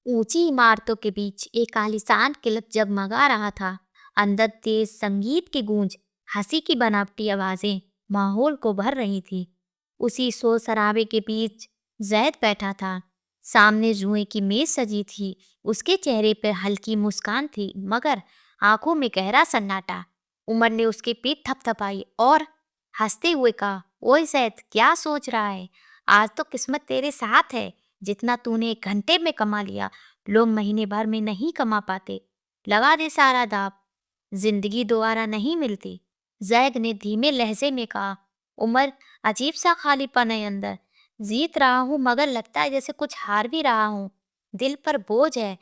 ऊंची इमारतों के बीच एक आलीशान क्लब जगमगा रहा था। अंदर तेज संगीत की गूंज, हंसी की बनावटी आवाजें माहौल को भर रही थी। उसी शोर शराबे के बीच जैद बैठा था। सामने जुए की मेज सजी थी। उसके चेहरे पर हल्की मुस्कान थी, मगर आंखों में गहरा सन्नाटा। उमर ने उसकी पीठ थपथपाई और हंसते हुए कहा, ओए जैद, क्या सोच रहा है? आज तो किस्मत तेरे साथ है। जितना तूने 1 घंटे में कमा लिया, लोग महीने भर में नहीं कमा पाते। लगा दे सारा दाव, जिंदगी दोबारा नहीं मिलती। जैद ने धीमे लहजे में कहा, उमर, अजीब सा खालीपन है अंदर। जीत रहा हूँ मगर लगता है जैसे कुछ हार भी रहा हूँ। दिल पर बोझ है,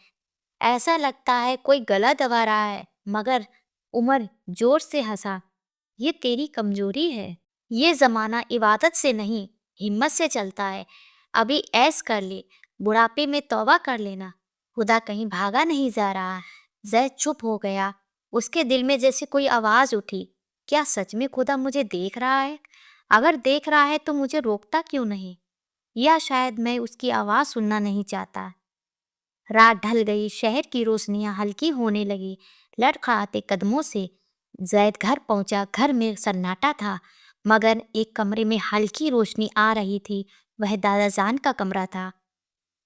ऐसा लगता है कोई गला दबा रहा है। मगर उमर जोर से हंसा, ये तेरी कमजोरी है। ये जमाना इबादत से नहीं, हिम्मत से चलता है। अभी ऐश कर ले, बुढ़ापे में तौबा कर लेना। खुदा कहीं भागा नहीं जा रहा। जैद चुप हो गया। उसके दिल में जैसे कोई आवाज उठी, क्या सच में खुदा मुझे देख रहा है? अगर देख रहा है तो मुझे रोकता क्यों नहीं? या शायद मैं उसकी आवाज सुनना नहीं चाहता। रात ढल गई, शहर की रोशनियां हल्की होने लगी। लड़खड़ाते कदमों से जैद घर पहुंचा। घर में सन्नाटा था, मगर एक कमरे में हल्की रोशनी आ रही थी। वह दादाजान का कमरा था।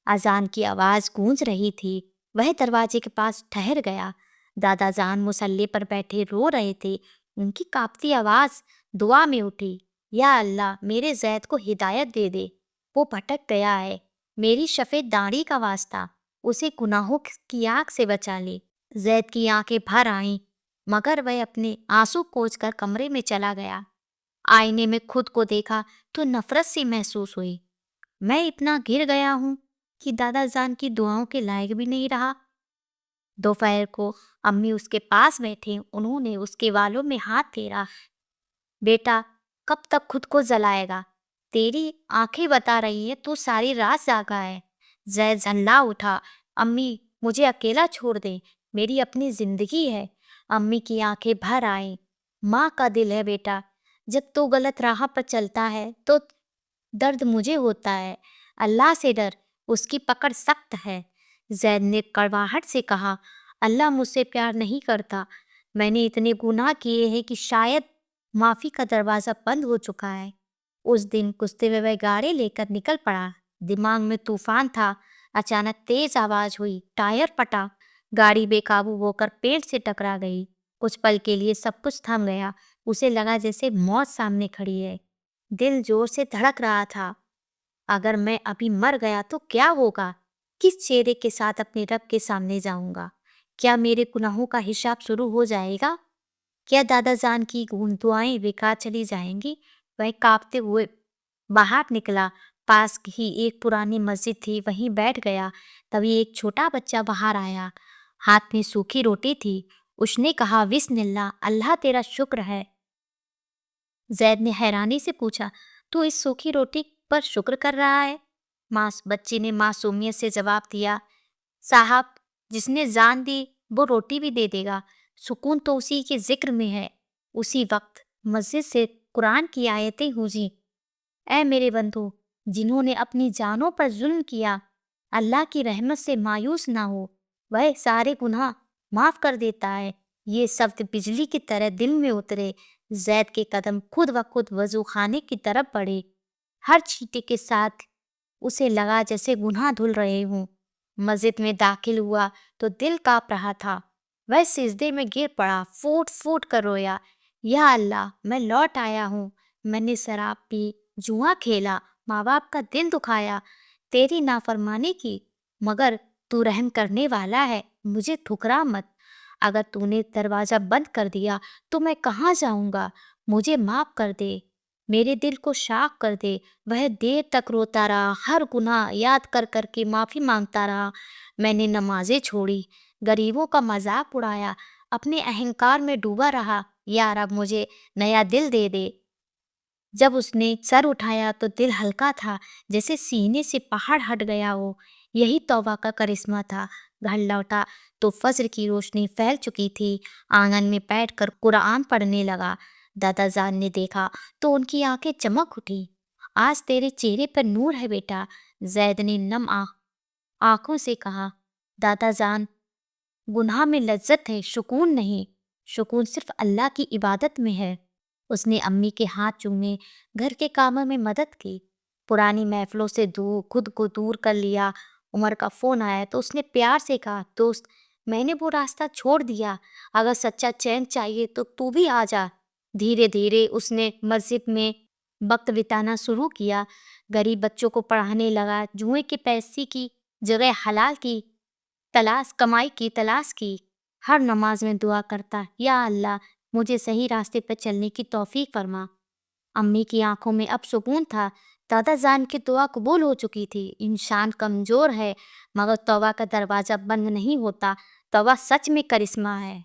अजान की आवाज गूंज रही थी। वह दरवाजे के पास ठहर गया। दादाजान मुसल्ले पर बैठे रो रहे थे। उनकी कांपती आवाज दुआ में उठी, या अल्लाह, मेरे जैद को हिदायत दे दे। वो भटक गया है। मेरी सफेद दाढ़ी का वास्ता, उसे गुनाहों की आग से बचा ले। जैद की आंखें भर आईं, मगर वह अपने आंसू पोंछ कर कमरे में चला गया। आईने में खुद को देखा तो नफरत सी महसूस हुई। मैं इतना गिर गया हूँ कि दादाजान की दुआओं के लायक भी नहीं रहा। दोपहर को अम्मी उसके पास बैठी। उन्होंने उसके बालों में हाथ फेरा। बेटा, कब तक खुद को जलाएगा? तेरी आंखें बता रही है तू सारी रात जागा है। जैद झल्ला उठा। अम्मी, मुझे अकेला छोड़ दे, मेरी अपनी जिंदगी है। अम्मी की आंखें भर आईं। माँ का दिल है बेटा, जब तू गलत राह पर चलता है तो दर्द मुझे होता है। अल्लाह से डर, उसकी पकड़ सख्त है। जैद ने कड़वाहट से कहा, अल्लाह मुझसे प्यार नहीं करता। मैंने इतने गुनाह किए हैं कि शायद माफी का दरवाजा बंद हो चुका है। उस दिन कुश्ते में वह गाड़ी लेकर निकल पड़ा। दिमाग में तूफान था। अचानक तेज आवाज हुई, टायर फटा। गाड़ी बेकाबू होकर पेड़ से टकरा गई। कुछ पल के लिए सब कुछ थम गया। उसे लगा जैसे मौत सामने खड़ी है। दिल जोर से धड़क रहा था। अगर मैं अभी मर गया तो क्या होगा? किस चेहरे के साथ अपने रब के सामने जाऊंगा? क्या मेरे गुनाहों का हिसाब शुरू हो जाएगा? क्या दादाजान की दुआएं बेकार चली जाएंगी? वह कांपते हुए बाहर निकला। पास ही एक पुरानी मस्जिद थी, वहीं बैठ गया। तभी एक छोटा बच्चा बाहर आया। हाथ में सूखी रोटी थी। उसने कहा, बिस्मिल्लाह, अल्लाह तेरा शुक्र है। जैद ने हैरानी से पूछा, तू इस सूखी रोटी पर शुक्र कर रहा है? बच्चे ने मासूमियत से जवाब दिया, साहब, जिसने जान दी वो रोटी भी दे देगा। सुकून तो उसी के जिक्र में है। उसी वक्त मस्जिद से कुरान की आयतें गूंजी, ऐ मेरे बंधु, जिन्होंने अपनी जानों पर जुल्म किया, अल्लाह की रहमत से मायूस ना हो, वह सारे गुनाह माफ कर देता है। ये शब्द बिजली की तरह दिल में उतरे। जैद के कदम खुद ब खुद वजू खाने की तरफ बढ़े। हर छींटे के साथ उसे लगा जैसे गुनाह धुल रहे हों। मस्जिद में दाखिल हुआ तो दिल कांप रहा था। वह सिजदे में गिर पड़ा, फूट फूट कर रोया, या अल्लाह, मैं लौट आया हूँ। मैंने शराब पी, जुआ खेला, माँ बाप का दिल दुखाया, तेरी नाफरमानी की, मगर तू रहम करने वाला है, मुझे ठुकरा मत। अगर तूने दरवाजा बंद कर दिया तो मैं कहाँ जाऊंगा? मुझे माफ कर दे, मेरे दिल को साफ कर दे। वह देर तक रोता रहा, हर गुनाह याद कर कर के माफी मांगता रहा। मैंने नमाजें छोड़ी, गरीबों का मजाक उड़ाया, अपने अहंकार में डूबा रहा। यार, अब मुझे नया दिल दे दे। जब उसने सर उठाया तो दिल हल्का था, जैसे सीने से पहाड़ हट गया हो। यही तौबा का करिश्मा था। घर लौटा तो फज्र की रोशनी फैल चुकी थी। आंगन में बैठकर कुरान पढ़ने लगा। दादाजान ने देखा तो उनकी आंखें चमक उठी। आज तेरे चेहरे पर नूर है बेटा, जैद ने नम आंखों से कहा। دادا جان، گناہ میں لذت ہے، سکون نہیں۔ سکون صرف اللہ کی عبادت میں ہے۔ اس نے امی کے ہاتھ چومے، گھر کے کاموں میں مدد کی، پرانی محفلوں سے خود کو دور کر لیا۔ عمر کا فون آیا تو اس نے پیار سے کہا، دوست، میں نے وہ راستہ چھوڑ دیا، اگر سچا چین چاہیے تو تو بھی آ جا۔ دھیرے دھیرے اس نے مسجد میں وقت بتانا شروع کیا، غریب بچوں کو پڑھانے لگا، جوئے کے پیسے کی جگہ حلال کی کمائی کی تلاش کی۔ ہر نماز میں دعا کرتا، یا اللہ مجھے صحیح راستے پر چلنے کی توفیق فرما۔ امی کی آنکھوں میں اب سکون تھا، دادا جان کی دعا قبول ہو چکی تھی۔ انسان کمزور ہے مگر توبہ کا دروازہ بند نہیں ہوتا، توبہ سچ میں کرشمہ ہے۔